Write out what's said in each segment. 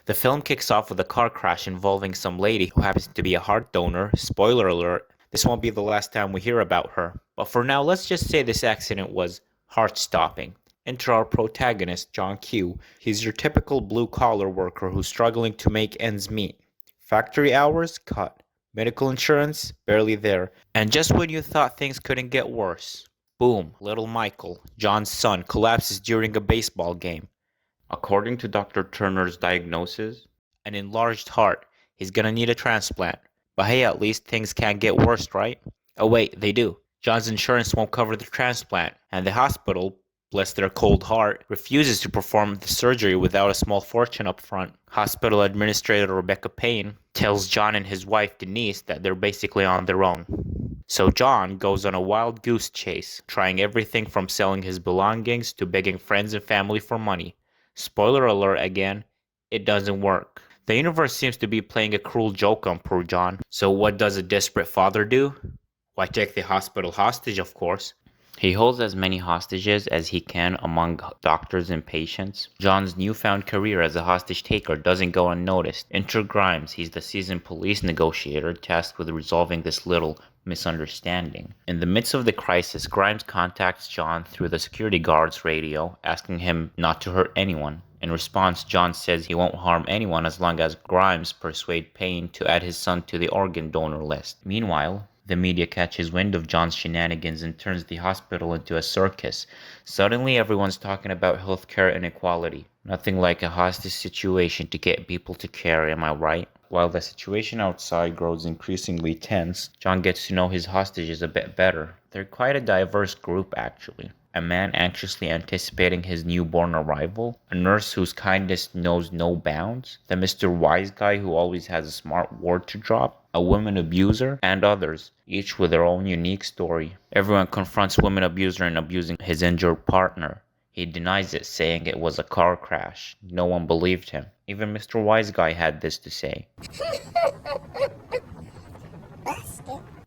The film kicks off with a car crash involving some lady who happens to be a heart donor. Spoiler alert, this won't be the last time we hear about her. But for now, let's just say this accident was heart-stopping. Enter our protagonist, John Q. He's your typical blue-collar worker who's struggling to make ends meet. Factory hours? Cut. Medical insurance? Barely there. And just when you thought things couldn't get worse, boom, little Michael, John's son, collapses during a baseball game. According to Dr. Turner's diagnosis, an enlarged heart. He's gonna need a transplant. But hey, at least things can't get worse, right? Oh wait, they do. John's insurance won't cover the transplant, and the hospital, bless their cold heart, refuses to perform the surgery without a small fortune up front. Hospital administrator Rebecca Payne tells John and his wife Denise that they're basically on their own. So John goes on a wild goose chase, trying everything from selling his belongings to begging friends and family for money. Spoiler alert again, it doesn't work. The universe seems to be playing a cruel joke on poor John. So what does a desperate father do? Why, take the hospital hostage, of course. He holds as many hostages as he can among doctors and patients. John's newfound career as a hostage taker doesn't go unnoticed. Enter Grimes. He's the seasoned police negotiator tasked with resolving this little misunderstanding. In the midst of the crisis, Grimes contacts John through the security guard's radio, asking him not to hurt anyone. In response, John says he won't harm anyone as long as Grimes persuades Payne to add his son to the organ donor list. Meanwhile, the media catches wind of John's shenanigans and turns the hospital into a circus. Suddenly, everyone's talking about healthcare inequality. Nothing like a hostage situation to get people to care, am I right? While the situation outside grows increasingly tense, John gets to know his hostages a bit better. They're quite a diverse group, actually. A man anxiously anticipating his newborn arrival, a nurse whose kindness knows no bounds, the Mr. Wise guy who always has a smart word to drop, a woman abuser, and others, each with their own unique story. Everyone confronts woman abuser in abusing his injured partner. He denies it, saying it was a car crash. No one believed him. Even Mr. Wise Guy had this to say.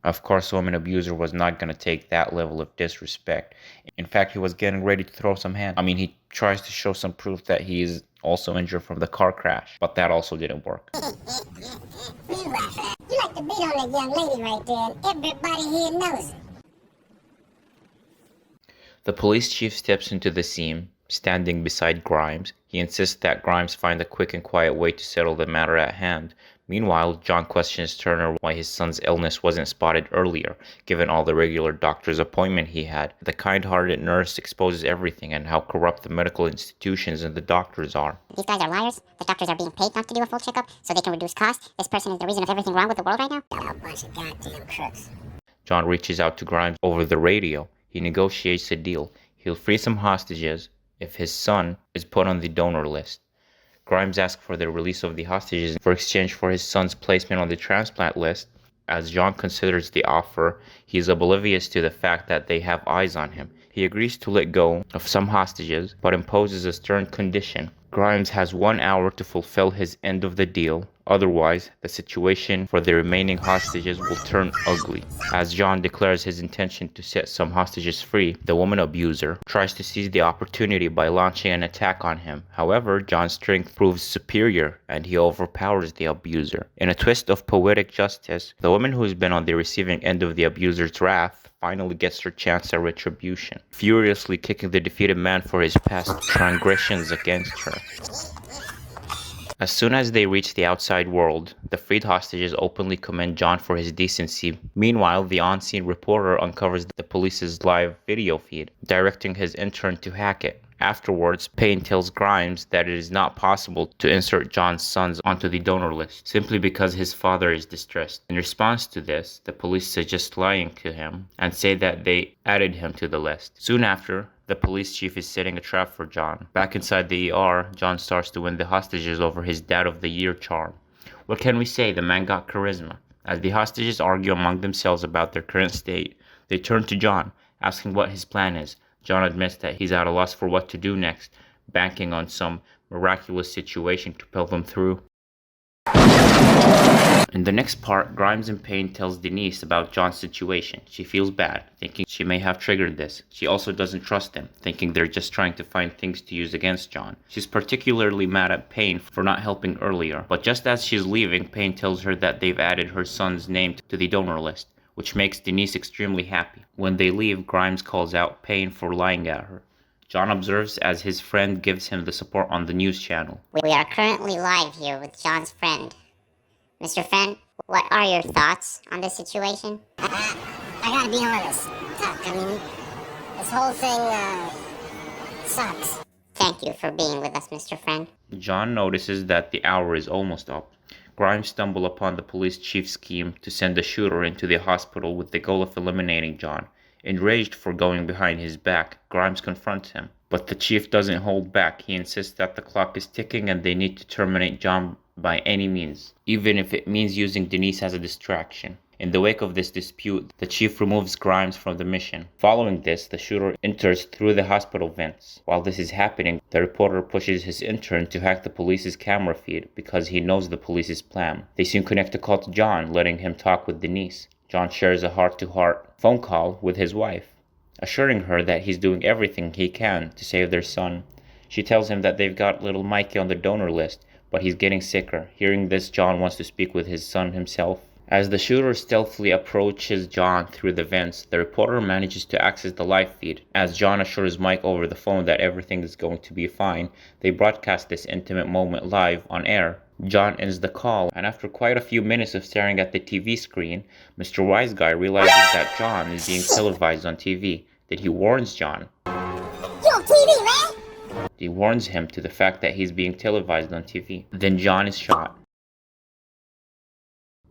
Of course, woman abuser was not going to take that level of disrespect. In fact, he was getting ready to throw some hands. He tries to show some proof that he is also injured from the car crash, but that also didn't work. You like to beat on that young lady right there, and everybody here knows it. The police chief steps into the scene, standing beside Grimes. He insists that Grimes find a quick and quiet way to settle the matter at hand. Meanwhile, John questions Turner why his son's illness wasn't spotted earlier, given all the regular doctor's appointment he had. The kind-hearted nurse exposes everything and how corrupt the medical institutions and the doctors are. These guys are liars. The doctors are being paid not to do a full checkup so they can reduce costs. This person is the reason of everything wrong with the world right now. A bunch of goddamn crooks. John reaches out to Grimes over the radio. He negotiates a deal. He'll free some hostages if his son is put on the donor list. Grimes asks for the release of the hostages for exchange for his son's placement on the transplant list. As John considers the offer, he is oblivious to the fact that they have eyes on him. He agrees to let go of some hostages, but imposes a stern condition. Grimes has 1 hour to fulfill his end of the deal. Otherwise, the situation for the remaining hostages will turn ugly. As John declares his intention to set some hostages free, the woman abuser tries to seize the opportunity by launching an attack on him. However, John's strength proves superior and he overpowers the abuser. In a twist of poetic justice, the woman who's been on the receiving end of the abuser's wrath finally gets her chance at retribution, furiously kicking the defeated man for his past transgressions against her. As soon as they reach the outside world, the freed hostages openly commend John for his decency. Meanwhile, the on-scene reporter uncovers the police's live video feed, directing his intern to hack it. Afterwards, Payne tells Grimes that it is not possible to insert John's sons onto the donor list, simply because his father is distressed. In response to this, the police suggest lying to him and say that they added him to the list. Soon after, the police chief is setting a trap for John. Back inside the ER, John starts to win the hostages over his Dad of the Year charm. What can we say? The man got charisma. As the hostages argue among themselves about their current state, they turn to John, asking what his plan is. John admits that he's at a loss for what to do next, banking on some miraculous situation to pull them through. In the next part, Grimes in pain tells Denise about John's situation. She feels bad, thinking she may have triggered this. She also doesn't trust them, thinking they're just trying to find things to use against John. She's particularly mad at Payne for not helping earlier, but just as she's leaving, Payne tells her that they've added her son's name to the donor list, which makes Denise extremely happy. When they leave, Grimes calls out Payne for lying at her. John observes as his friend gives him the support on the news channel. We are currently live here with John's friend. Mr. Friend, what are your thoughts on this situation? I gotta be honest. I mean, this whole thing, sucks. Thank you for being with us, Mr. Friend. John notices that the hour is almost up. Grimes stumbles upon the police chief's scheme to send a shooter into the hospital with the goal of eliminating John. Enraged for going behind his back, Grimes confronts him. But the chief doesn't hold back. He insists that the clock is ticking and they need to terminate John by any means, even if it means using Denise as a distraction. In the wake of this dispute, the chief removes Grimes from the mission. Following this, the shooter enters through the hospital vents. While this is happening, the reporter pushes his intern to hack the police's camera feed because he knows the police's plan. They soon connect a call to John, letting him talk with Denise. John shares a heart-to-heart phone call with his wife, assuring her that he's doing everything he can to save their son. She tells him that they've got little Mikey on the donor list, but he's getting sicker. Hearing this, John wants to speak with his son himself. As the shooter stealthily approaches John through the vents, the reporter manages to access the live feed. As John assures Mike over the phone that everything is going to be fine, they broadcast this intimate moment live on air. John ends the call, and after quite a few minutes of staring at the TV screen, Mr. Wise Guy realizes that John is being televised on TV. Then he warns John. You on TV, man? He warns him to the fact that he's being televised on TV. Then John is shot,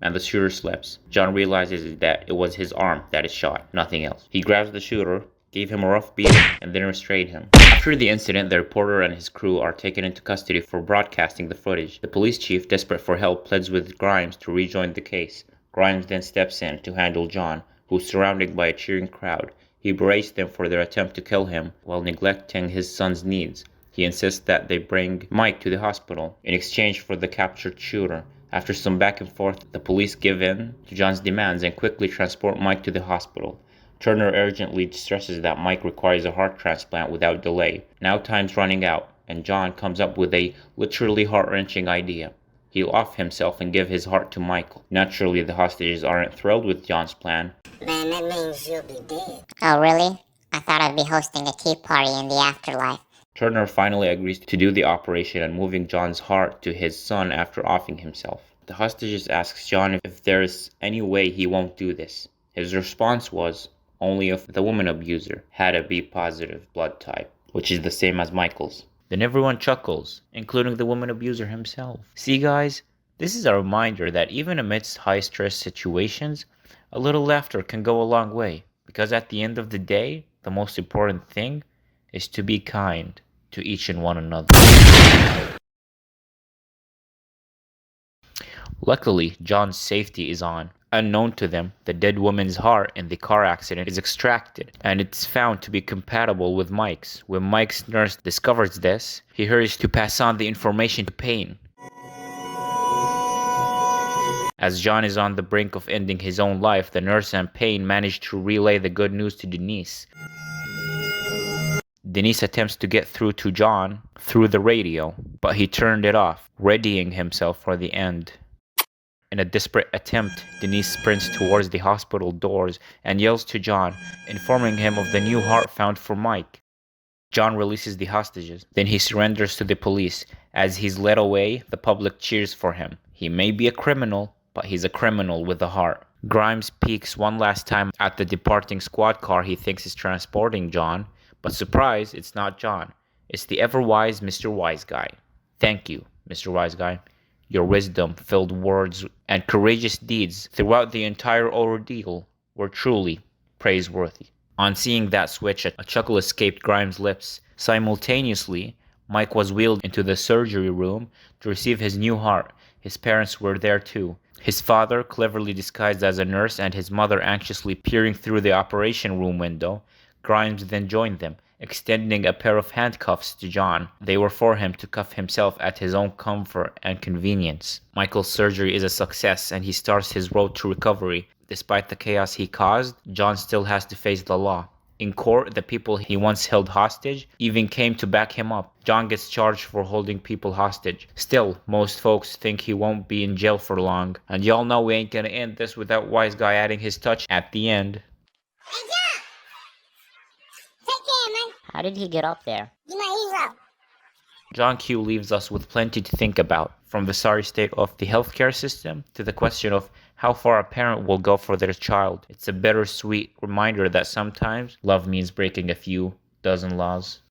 and the shooter slips. John realizes that it was his arm that is shot, nothing else. He grabs the shooter, gave him a rough beating, and then restrained him. After the incident, the reporter and his crew are taken into custody for broadcasting the footage. The police chief, desperate for help, pleads with Grimes to rejoin the case. Grimes then steps in to handle John, who's surrounded by a cheering crowd. He berates them for their attempt to kill him while neglecting his son's needs. He insists that they bring Mike to the hospital in exchange for the captured shooter. After some back and forth, the police give in to John's demands and quickly transport Mike to the hospital. Turner urgently stresses that Mike requires a heart transplant without delay. Now time's running out, and John comes up with a literally heart-wrenching idea. He'll off himself and give his heart to Michael. Naturally, the hostages aren't thrilled with John's plan. Man, that means you'll be dead. Oh, really? I thought I'd be hosting a tea party in the afterlife. Turner finally agrees to do the operation and moving John's heart to his son after offing himself. The hostages asks John if there's any way he won't do this. His response was, only if the woman abuser had a B-positive blood type, which is the same as Michael's. Then everyone chuckles, including the woman abuser himself. See guys, this is a reminder that even amidst high-stress situations, a little laughter can go a long way. Because at the end of the day, the most important thing is to be kind to each and one another. Luckily, John's safety is on. Unknown to them, the dead woman's heart in the car accident is extracted, and it's found to be compatible with Mike's. When Mike's nurse discovers this, he hurries to pass on the information to Payne. As John is on the brink of ending his own life, the nurse and Payne manage to relay the good news to Denise. Denise attempts to get through to John through the radio, but he turned it off, readying himself for the end. In a desperate attempt, Denise sprints towards the hospital doors and yells to John, informing him of the new heart found for Mike. John releases the hostages. Then he surrenders to the police. As he's led away, the public cheers for him. He may be a criminal, but he's a criminal with a heart. Grimes peeks one last time at the departing squad car he thinks is transporting John, but surprise, it's not John. It's the ever-wise Mr. Wise Guy. Thank you, Mr. Wise Guy. Your wisdom-filled words and courageous deeds throughout the entire ordeal were truly praiseworthy. On seeing that switch, a chuckle escaped Grimes' lips. Simultaneously, Mike was wheeled into the surgery room to receive his new heart. His parents were there too. His father, cleverly disguised as a nurse, and his mother anxiously peering through the operation room window. Grimes then joined them, extending a pair of handcuffs to John. They were for him to cuff himself at his own comfort and convenience. Michael's surgery is a success and he starts his road to recovery. Despite the chaos he caused, John still has to face the law. In court, the people he once held hostage even came to back him up. John gets charged for holding people hostage. Still, most folks think he won't be in jail for long. And y'all know we ain't gonna end this without Wise Guy adding his touch at the end. Hey, John! Take care, man. How did he get up there? You're my hero. John Q leaves us with plenty to think about, from the sorry state of the healthcare system to the question of how far a parent will go for their child. It's a bittersweet reminder that sometimes love means breaking a few dozen laws.